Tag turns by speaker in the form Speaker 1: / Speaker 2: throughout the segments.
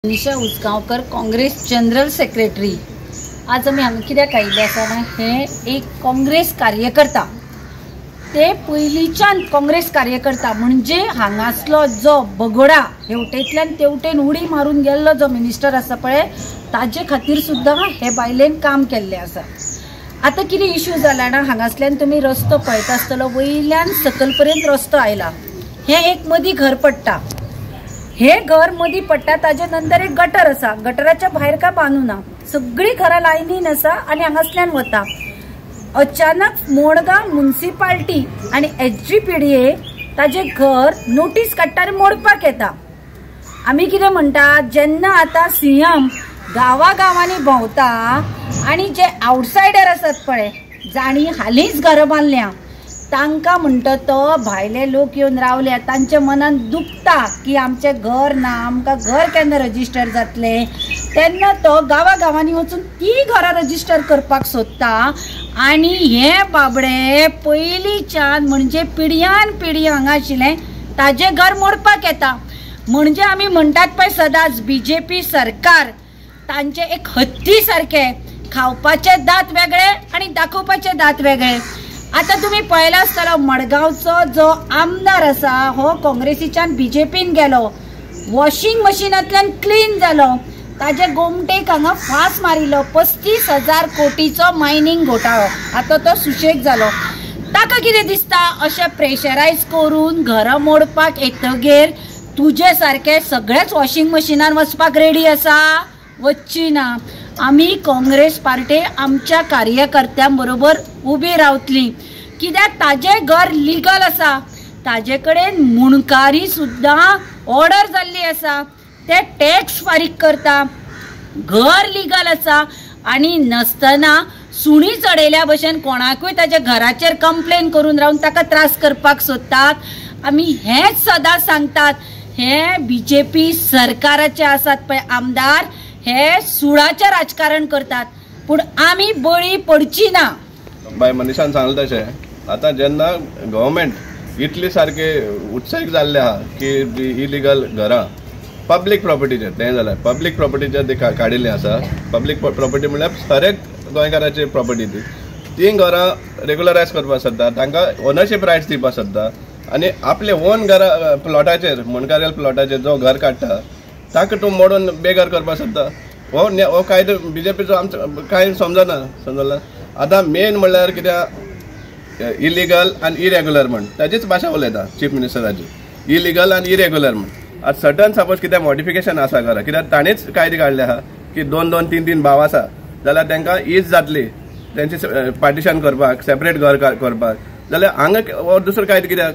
Speaker 1: निशा Usgaonkar Congress general secretary. आज आमी हांगा कित्याक आयिल्ले आसा ना, हे एक काँग्रेस कार्यकर्ता, ते पयलींच्यान काँग्रेस कार्यकर्ता म्हणजे हांगासलो जो बगोडा हेवटेंतल्यान तेवटेन उडी मारून गेल्लो जो मिनिस्टर आसा पळय, ताजे खातीर सुद्दां हे बायलेन काम केल्लें आसा। आता कितें इश्यू जाला ना, हांगासल्यान तुमी रस्तो पळयता आसतलो, वयल्यान सकल पर्यंत रस्तो आयला, हे एक मदीं घर पडटा, हे घर मदी पडटा, ताजे नंतर एक गटर आसा, गटराच्या भायर काय बांदूना, सगळी घरां लायनीन आसा आनी हांगासल्यान वता। अचानक मोडगांव म्युनिसिपालिटी आनी एचजीपीडीए ताजे घर नोटीस काडटा आनी मोडपाक येता। आमी कितें म्हणटा, जेन्ना आता सीएम गांवांनी भोंवता आनी जे आउटसायडर आसात पळय, जाणी हालींच घर बांदल्या, तांकां म्हणटा तो भायले लोक येवन रावले, तांच्या मनान दुखता की आमचे घर ना, आमकां घर केन्ना रजिस्टर जातले। तेन्ना तो गांवांनी वचून ती घरां रजिस्टर करपाक सोदता आनी हे बाबडे पयलींच्यान म्हणजे पिढ्यान पिढी हांगा आशिल्ले ताजे घर मोडपाक येता। म्हणजे आमी म्हणटात पळय सदांच, बीजेपी सरकार तांचे एक हत्ती सारखे, खावपाचे दात वेगळे आनी दाखोवपाचे दात वेगळे। आता तुम्ही पळयला आसतलो, मडगांवचो जो आमदार आसा हो काँग्रेसीच्यान बीजेपीन गेलो, वॉशिंग मशीनांतल्यान क्लीन जालो, ताजे गोमटेक हांगा फास मारिल्लो, 35,000 कोटीचो मायनिंग घोटाळो, आता तो सुशेग जालो। ताका कितें दिसता, अशें प्रेशरायज करून घरां मोडपाक येतगेर तुजे सारखे सगळेच वॉशिंग मशीनान वचपाक रेडी आसा? वच्ची ना। आमी काँग्रेस पार्टी आमच्या कार्यकर्त्यां बरोबर उबी रावतली, कित्याक ताजे घर लिगल आसा, ताजे कडेन मुणकारी सुद्दां ऑर्डर जाल्ली आसा, ते टॅक्स फारीक करता, घर लिगल आसा आनी नसतना सुणी चडयल्या भशेन कोणाकूय ताच्या घराचेर कंप्लेन करून रावन ताका त्रास करपाक सोदतात। आमी हेच सदां सांगतात, हे बीजेपी सरकाराचे आसात पळय आमदार, हे सुडाचे राजकारण करतात, पण आमी बळी पडची ना।
Speaker 2: बाय मनीषान सांगले तशें, आता जेन्ना गव्हर्मेंट इतली सारखे उत्साहीक जाल्ले आहा की इलिगल घरां पब्लीक प्रॉपर्टीचेर, तें जाल्यार पब्लीक प्रॉपर्टीचेर काडिल्ली आसा। पब्लीक प्रॉपर्टी म्हणल्यार हर एक गोंयकाराची प्रॉपर्टी ती घरां रेग्युलरायज करपाक सोदता, तांकां ओनरशीप रायट्स दिवपाक सोदता आनी आपले ओन घरां प्लॉटाचेर, मुणकारेल प्लॉटाचेर जो घर काडटा ताका तूं मोडून बेघर करपाक सोदता। हो कायदो बीजेपीचो आमचो कांय समजना। आतां मेन म्हणल्यार कित्याक इलिगल आनी इरेग्युलर म्हण ताजीच भाशा उलयता चीफ मिनिस्टराची, इलिगल आनी इरेग्युलर म्हण। आतां सडन सपोज कितें मॉडिफिकेशन आसा घरा, कित्याक ताणीच कायदे काडले आहा की 2-2, 3-3 भाव आसा जाल्यार तांकां इज जातली तेंची पार्टिशन करपाक, सेपरेट घर करपाक, जाल्यार हांगा दुसरो कायदो कित्याक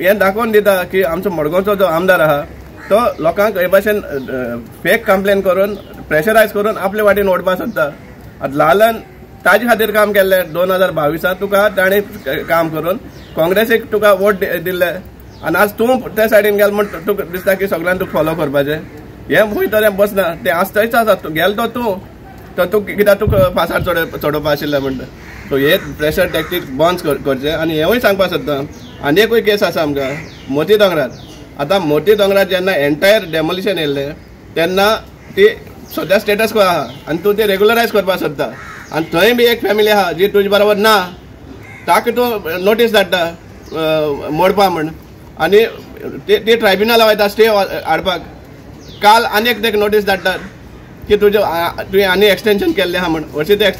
Speaker 2: हें दाखोवन दिता की आमचो मडगांवचो जो आमदार आहा तो लोकांक हे भाशेन फेक कंप्लेन करून प्रेशरायज करून आपले वाटेन ओडपाक सोदता। आतां लालन ताजे खातीर काम केल्लें 2022 तुका ताणें काम करून काँग्रेसीक तुका वोट दिल्ले आनी आज तूं त्या सायडीन गेल म्हण तुका दिसता की सगळ्यांक तुका फॉलो करपाचें, हें खंय बसना, तें आज थंयच आसा, गेलो तो तूं कित्याक तुका फासार चडोवपा आशिल्लें म्हणटा। सो हे प्रेशर टॅक्टीक बंद करचें। आनी हेंवूय सांगपाक सोदता, आनी एकूय केस आसा आमकां मोती दोंगरार। आता मोती दोंगरार जेन्ना एंटायर डेमोलिशन येयल्लें तेन्ना ती सद्या स्टेटस को आहा आनी तूं ती रेग्युलरायज करपाक सोदता, आनी थंय बी एक फॅमिली आहा जी तुजे बरोबर ना, ताका तूं नोटीस धाडटा मोडपा म्हण, आनी ती ट्रायब्युनला वयता स्टे हाडपाक। काल आनी एक नोटीस धाडटात की तुवें आनी एक्सटेंशन केल्लें आहा म्हण, अशें ते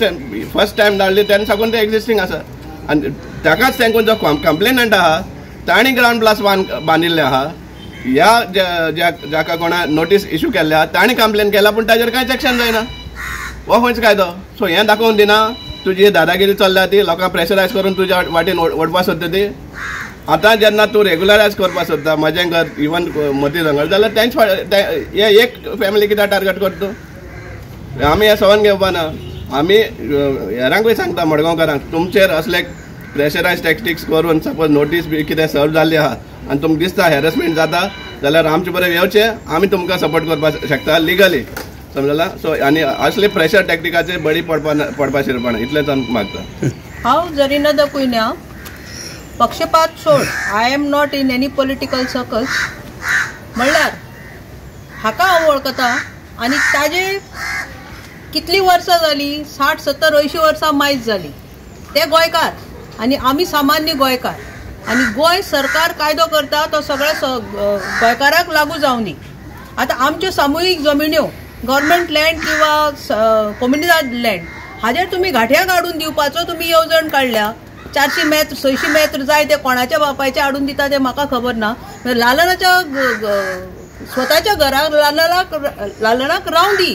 Speaker 2: फर्स्ट टायम धाडली तेन्ना साकून तें एक्जिस्टींग आसा। आनी ताकाच तेंकून जो कंप्लेनंट आहा ताणी ग्राउंड प्लस बांदिल्ले आहा, ह्या जाका कोणा नोटीस इश्यू केल्ले आहा ताणी कंप्लेन केला पूण ताजेर कांयच एक्शन जायना, हो खंयच कायदो। सो हें दाखोवन दिना तुजी दादागिरी चल्ल्या ती, लोकांक प्रेशरायज करून तुज्या वाटेन ओडपाक सोदता ती। आतां जेन्ना तूं रेग्युलरायज करपाक सोदता म्हजें घर इवन मोती दोंगर, जाल्यार तेंच हे एक फॅमिली कित्याक टार्गेट करता तूं? आमी हें सवन घेवपा ना। आमी हेरांकूय सांगता मडगांवकारांक, तुमचेर असले प्रेशरायज टॅक्टिक्स करून सपोज नोटीस बी कितें सर्व जाल्ली आहा आनी तुमकां दिसता हॅरेसमेंट जाता जाल्यार आमचे बरें येवचें, आमी तुमकां सपोर्ट करपाक शकता लिगली, समजला। सो आनी असले प्रेशर टॅक्टिकाचे बळी पडपाक शिरपण इतलेंच आमकां मागता।
Speaker 3: हांव जरिना कुयन्या, पक्षपात सोड, I am not in any political circles, म्हणल्यार हाका हांव वळखता आनी ताजे कितली वर्सां जाली 60, 70, 80 वर्सां मायज जाली ते गोंयकार आनी आमी सामान्य गोंयकार आनी गोंय सरकार कायदो करता तो सगळ्या गोंयकाराक लागू जावनी. आतां आमच्यो सामुहीक जमिन्यो गव्हर्मेंट लँड किंवा कम्युनिटी लँड हाजेर तुमी घाट्या काडून दिवपाचो तुमी येवजण काडल्या. 400 मेत्र 600 मेत्र जाय ते कोणाच्या बापायचे हाडून दिता ते म्हाका खबर ना. लालनाच्या स्वताच्या घराक लालनाक रावंक दी.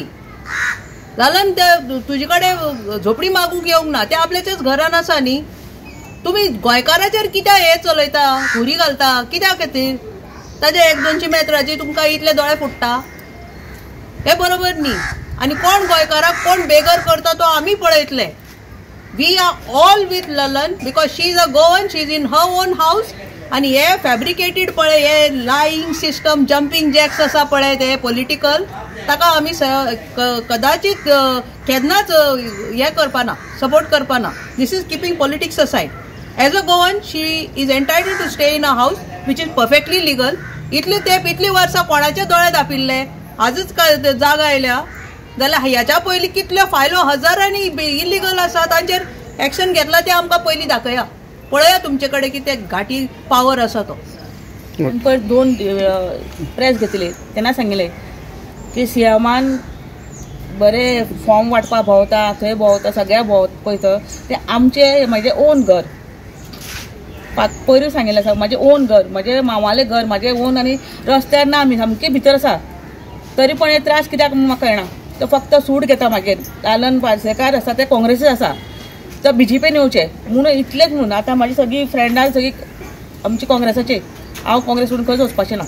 Speaker 3: लालन ते तुजे कडेन झोपडी मागूंक येवंक ना, ते आपल्याच्याच घरान आसा न्ही. तुमी गोंयकाराचेर कित्याक हे चलयता, हुरी घालता कित्या खातीर? ताजे 100-200 मेत्राची तुमकां इतले दोळे फुटता, हे बरोबर न्ही. आनी कोण गोंयकाराक कोण बेगर करता तो आमी पळयतले. We are all with Lalan because she is a Goan, she is in her own house. आनी हे फॅब्रिकेटेड पळय, हे लाईंग सिस्टम, जम्पिंग जॅक्स आसा पळय ते पॉलिटिकल, ताका आमी कदाचित केन्नाच हे करपाना, सपोर्ट करपाना. This is keeping politics aside. As a Goan she is entitled to stay in a house which is perfectly legal. इतली वर्सां कोणाचे दोळे धापिल्ले, आजच जाग आयल्या जाल्यार ह्याच्या पयलीं कितल्यो फायलो हजारांनी इलिगल आसा तांचेर एक्शन घेतला ते आमकां पयलीं दाखया. पळया तुमचे कडेन कितें घाटी पावर आसा तो.
Speaker 4: पयर 2 प्रेस घेतले तेन्ना सांगिल्ले की सीएमान बरे फॉर्म वाटपा भोंवता, थंय भोंवता, सगळ्या पळयता ते आमचे म्हाजें ओन घर. पयरूच सांगिल्लें आसा म्हाजें ओन घर, म्हजें मांवालें घर, म्हजें ओन. आनी रस्त्यार ना, आमी सामकें भितर आसा. तरी पण हे त्रास कित्याक म्हाका कळना. तो फक्त सूट घेता मागीर. लालन पार्सेकार आसा ते काँग्रेसीच आसा, तो BJPन येवचे म्हणून इतलेच. म्हणून आतां म्हाजी सगळीं फ्रेंडां सगळीं आमची काँग्रेसाची. हांव काँग्रेस सोडून खंयच वचपाचें ना.